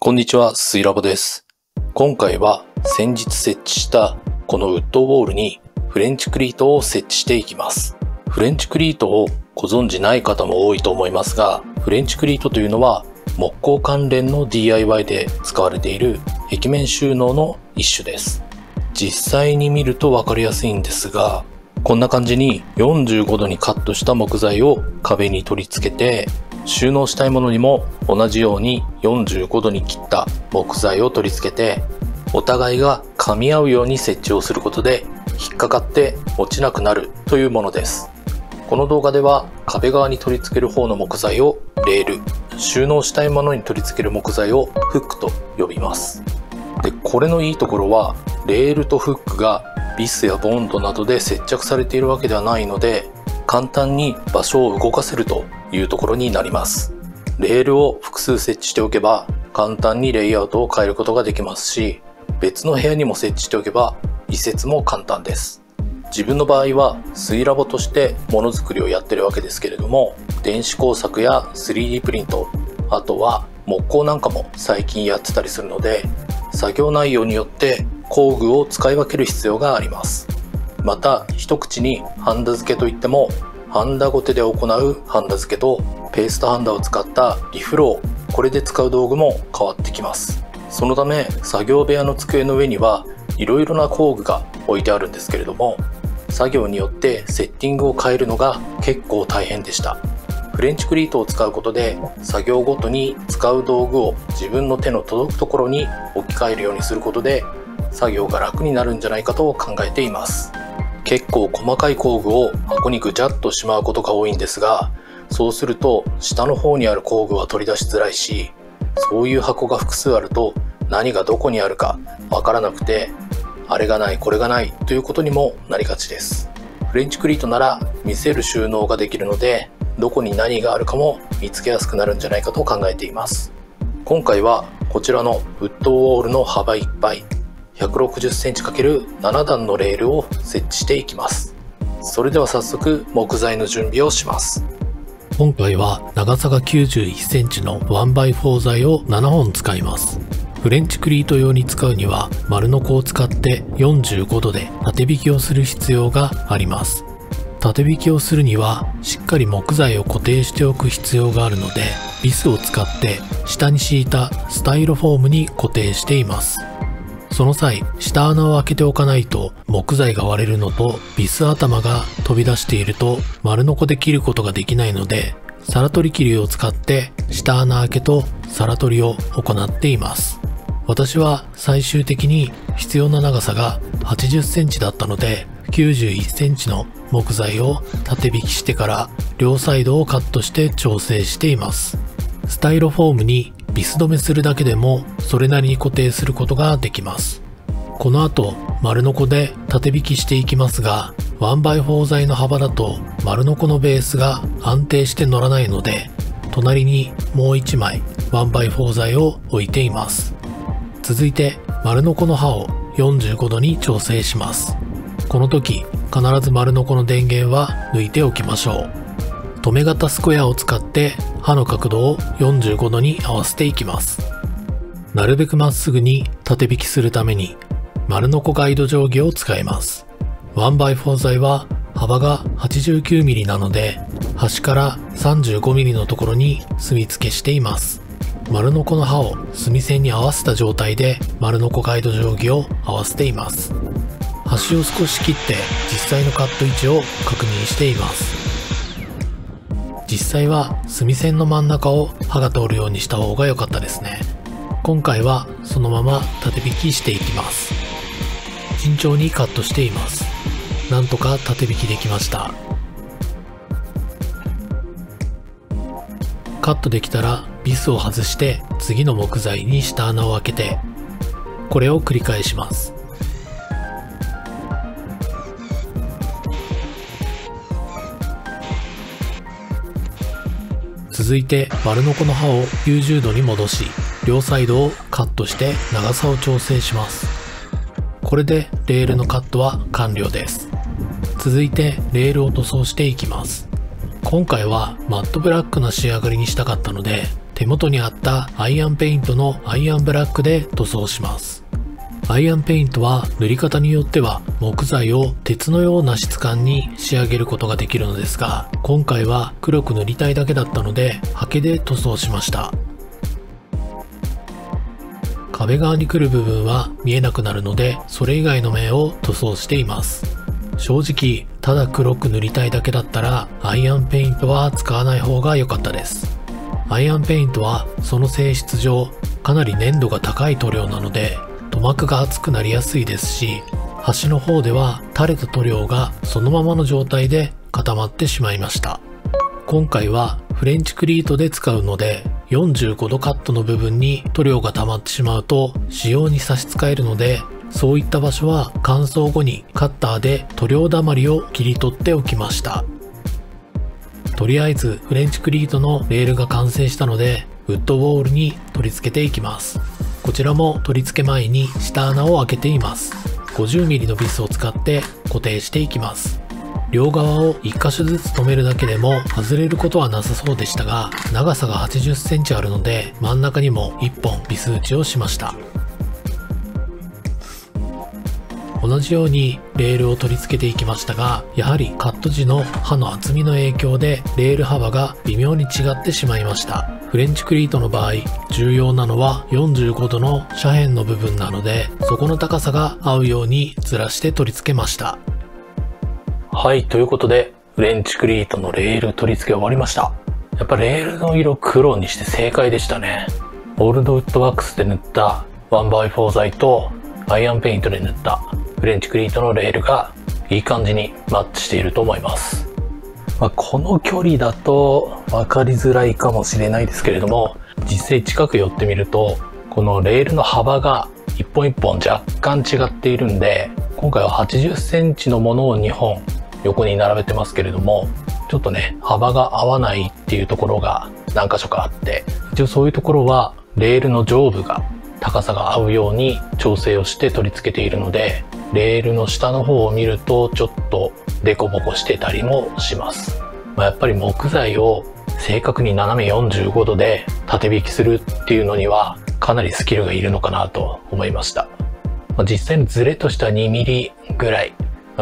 こんにちは、スイラボです。今回は先日設置したこのウッドウォールにフレンチクリートを設置していきます。フレンチクリートをご存知ない方も多いと思いますが、フレンチクリートというのは木工関連の DIY で使われている壁面収納の一種です。実際に見ると分かりやすいんですが、こんな感じに45度にカットした木材を壁に取り付けて、収納したいものにも同じように45度に切った木材を取り付けて、お互いが噛み合うように設置をすることで引っかかって落ちなくなるというものです。この動画では壁側に取り付ける方の木材をレール、収納したいものに取り付ける木材をフックと呼びます。で、これのいいところはレールとフックがビスやボンドなどで接着されているわけではないので、簡単に場所を動かせるというところになります。レールを複数設置しておけば簡単にレイアウトを変えることができますし、別の部屋にも設置しておけば移設も簡単です。自分の場合はスイラボとしてものづくりをやってるわけですけれども、電子工作や 3D プリント、あとは木工なんかも最近やってたりするので、作業内容によって工具を使い分ける必要があります。また一口にハンダ付けといっても、ハンダゴテで行うハンダ付けとペーストハンダを使ったリフロー、これで使う道具も変わってきます。そのため作業部屋の机の上にはいろいろな工具が置いてあるんですけれども、作業によってセッティングを変えるのが結構大変でした。フレンチクリートを使うことで作業ごとに使う道具を自分の手の届くところに置き換えるようにすることで作業が楽になるんじゃないかと考えています。結構細かい工具を箱にぐちゃっとしまうことが多いんですが、そうすると下の方にある工具は取り出しづらいし、そういう箱が複数あると何がどこにあるかわからなくて、あれがないこれがないということにもなりがちです。フレンチクリートなら見せる収納ができるので、どこに何があるかも見つけやすくなるんじゃないかと考えています。今回はこちらのウッドウォールの幅いっぱい160センチ ×7 段のレールを設置していきます。それでは早速木材の準備をします。今回は長さが91センチの 1x4 材を7本使います。フレンチクリート用に使うには丸ノコを使って45度で縦引きをする必要があります。縦引きをするにはしっかり木材を固定しておく必要があるので、ビスを使って下に敷いたスタイロフォームに固定しています。その際、下穴を開けておかないと木材が割れるのと、ビス頭が飛び出していると丸ノコで切ることができないので、皿取り切りを使って下穴開けと皿取りを行っています。私は最終的に必要な長さが80センチだったので、91センチの木材を縦引きしてから両サイドをカットして調整しています。スタイロフォームにビス止めするだけでもそれなりに固定することができます。この後丸ノコで縦引きしていきますが、 1x4 材の幅だと丸ノコのベースが安定して乗らないので、隣にもう1枚 1x4 材を置いています。続いて丸ノコの刃を45度に調整します。この時必ず丸ノコの電源は抜いておきましょう。留め型スクエアを使って刃の角度を45度に合わせていきます。なるべくまっすぐに縦引きするために丸ノコガイド定規を使います。 1x4 材は幅が 89mm なので、端から 35mm のところに墨付けしています。丸ノコの刃を墨線に合わせた状態で丸ノコガイド定規を合わせています。端を少し切って実際のカット位置を確認しています。実際は墨線の真ん中を刃が通るようにした方が良かったですね。今回はそのまま縦引きしていきます。慎重にカットしています。なんとか縦引きできました。カットできたらビスを外して次の木材に下穴を開けて、これを繰り返します。続いて丸ノコの刃を90度に戻し、両サイドをカットして長さを調整します。これでレールのカットは完了です。続いてレールを塗装していきます。今回はマットブラックな仕上がりにしたかったので、手元にあったアイアンペイントのアイアンブラックで塗装します。アイアンペイントは塗り方によっては木材を鉄のような質感に仕上げることができるのですが、今回は黒く塗りたいだけだったのでハケで塗装しました。壁側に来る部分は見えなくなるので、それ以外の面を塗装しています。正直ただ黒く塗りたいだけだったらアイアンペイントは使わない方が良かったです。アイアンペイントはその性質上かなり粘度が高い塗料なので塗膜が厚くなりやすいですし、端の方では垂れた塗料がそのままの状態で固まってしまいました。今回はフレンチクリートで使うので、45度カットの部分に塗料が溜まってしまうと使用に差し支えるので、そういった場所は乾燥後にカッターで塗料だまりを切り取っておきました。とりあえずフレンチクリートのレールが完成したので、ウッドウォールに取り付けていきます。こちらも取り付け前に下穴を開けています。50mm のビスを使って固定していきます。両側を1箇所ずつ留めるだけでも外れることはなさそうでしたが、長さが80センチあるので真ん中にも1本ビス打ちをしました。同じようにレールを取り付けていきましたが、やはりカット時の刃の厚みの影響でレール幅が微妙に違ってしまいました。フレンチクリートの場合、重要なのは45度の斜辺の部分なので、そこの高さが合うようにずらして取り付けました。はい、ということでフレンチクリートのレール取り付け終わりました。やっぱレールの色黒にして正解でしたね。オールドウッドワックスで塗った 1x4 材とアイアンペイントで塗ったフレンチクリートのレールがいい感じにマッチしていると思います。この距離だと分かりづらいかもしれないですけれども、実際近く寄ってみるとこのレールの幅が一本一本若干違っているんで、今回は80センチのものを2本横に並べてますけれども、ちょっとね幅が合わないっていうところが何箇所かあって、一応そういうところはレールの上部が高さが合うように調整をして取り付けているので、レールの下の方を見るとちょっとデコボコしてたりもします。やっぱり木材を正確に斜め45度で縦引きするっていうのにはかなりスキルがいるのかなと思いました。実際のズレとしては 2mm ぐらい、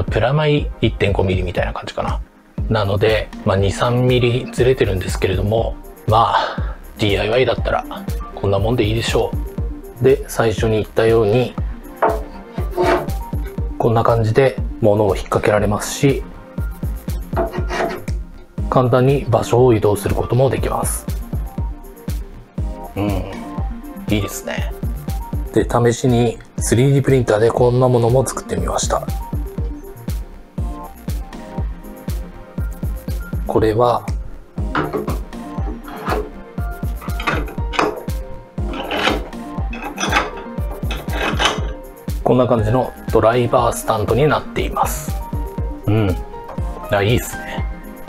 プラマイ 1.5mm みたいな感じかな。なので、2,3mm ずれてるんですけれども、DIY だったらこんなもんでいいでしょう。で、最初に言ったようにこんな感じで物を引っ掛けられますし、簡単に場所を移動することもできます。いいですね。で、試しに 3D プリンターでこんなものも作ってみました。これはこんな感じのドライバースタンドになっています。いいですね。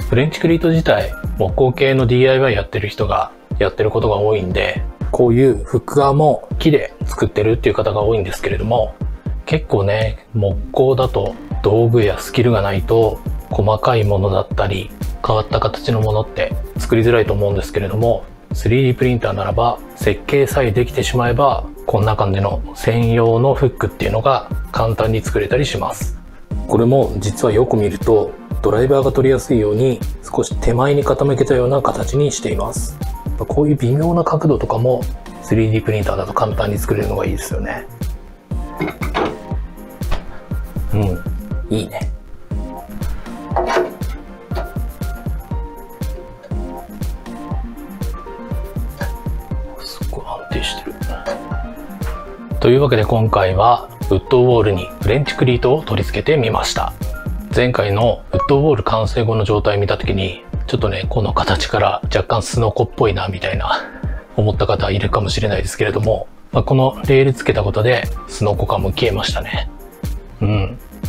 フレンチクリート自体木工系の DIY やってる人がやってることが多いんで、こういうフック側も木で作ってるっていう方が多いんですけれども、結構ね木工だと道具やスキルがないと細かいものだったり変わった形のものって作りづらいと思うんですけれども、 3D プリンターならば設計さえできてしまえばこんな感じの専用のフックっていうのが簡単に作れたりします。これも実はよく見るとドライバーが取りやすいように少し手前に傾けたような形にしています。こういう微妙な角度とかも 3D プリンターだと簡単に作れるのがいいですよね。いいね。すごい安定してる。というわけで今回はウッドウォールにフレンチクリートを取り付けてみました。前回のウッドウォール完成後の状態を見た時にちょっとねこの形から若干スノコっぽいなみたいな思った方いるかもしれないですけれども、このレールつけたことでスノコ感も消えましたね。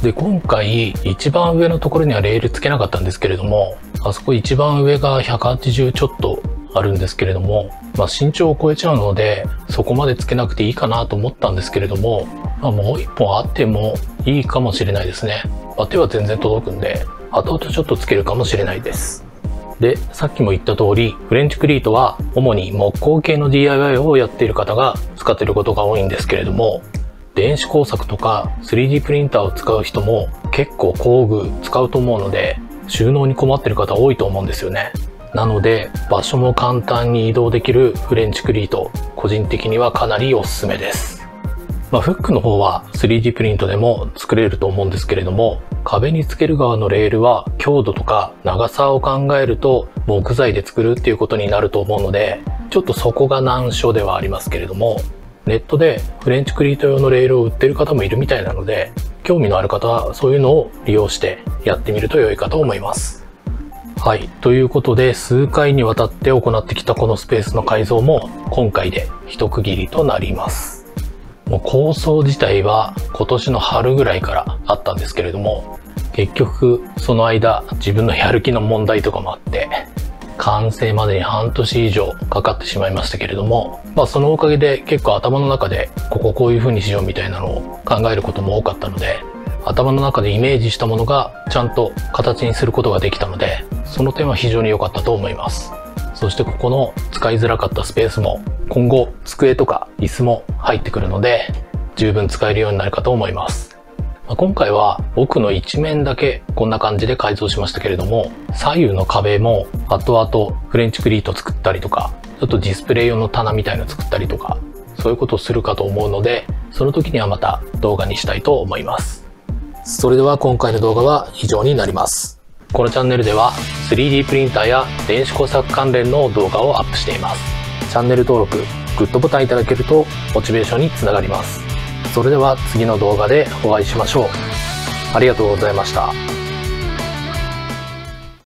で今回一番上のところにはレールつけなかったんですけれども、あそこ一番上が180ちょっとあるんですけれども、身長を超えちゃうのでそこまでつけなくていいかなと思ったんですけれども、もう一本あってもいいかもしれないですね。手は全然届くんで後々ちょっとつけるかもしれないです。で、さっきも言った通り、フレンチクリートは主に木工系の DIY をやっている方が使っていることが多いんですけれども、電子工作とか 3D プリンターを使う人も結構工具使うと思うので、収納に困っている方多いと思うんですよね。なので、場所も簡単に移動できるフレンチクリート、個人的にはかなりおすすめです。フックの方は 3D プリントでも作れると思うんですけれども、壁につける側のレールは強度とか長さを考えると木材で作るっていうことになると思うので、ちょっとそこが難所ではありますけれども、ネットでフレンチクリート用のレールを売ってる方もいるみたいなので、興味のある方はそういうのを利用してやってみると良いかと思います。はい。ということで、数回にわたって行ってきたこのスペースの改造も今回で一区切りとなります。もう構想自体は今年の春ぐらいからあったんですけれども、結局その間自分のやる気の問題とかもあって、完成までに半年以上かかってしまいましたけれども、そのおかげで結構頭の中でこういう風にしようみたいなのを考えることも多かったので、頭の中でイメージしたものがちゃんと形にすることができたので、その点は非常に良かったと思います。そしてここの使いづらかったスペースも今後机とか椅子も入ってくるので十分使えるようになるかと思います。今回は奥の一面だけこんな感じで改造しましたけれども、左右の壁も後々フレンチクリート作ったりとか、ちょっとディスプレイ用の棚みたいなの作ったりとか、そういうことをするかと思うので、その時にはまた動画にしたいと思います。それでは今回の動画は以上になります。このチャンネルでは 3D プリンターや電子工作関連の動画をアップしています。チャンネル登録、グッドボタンいただけるとモチベーションにつながります。それでは次の動画でお会いしましょう。ありがとうございました。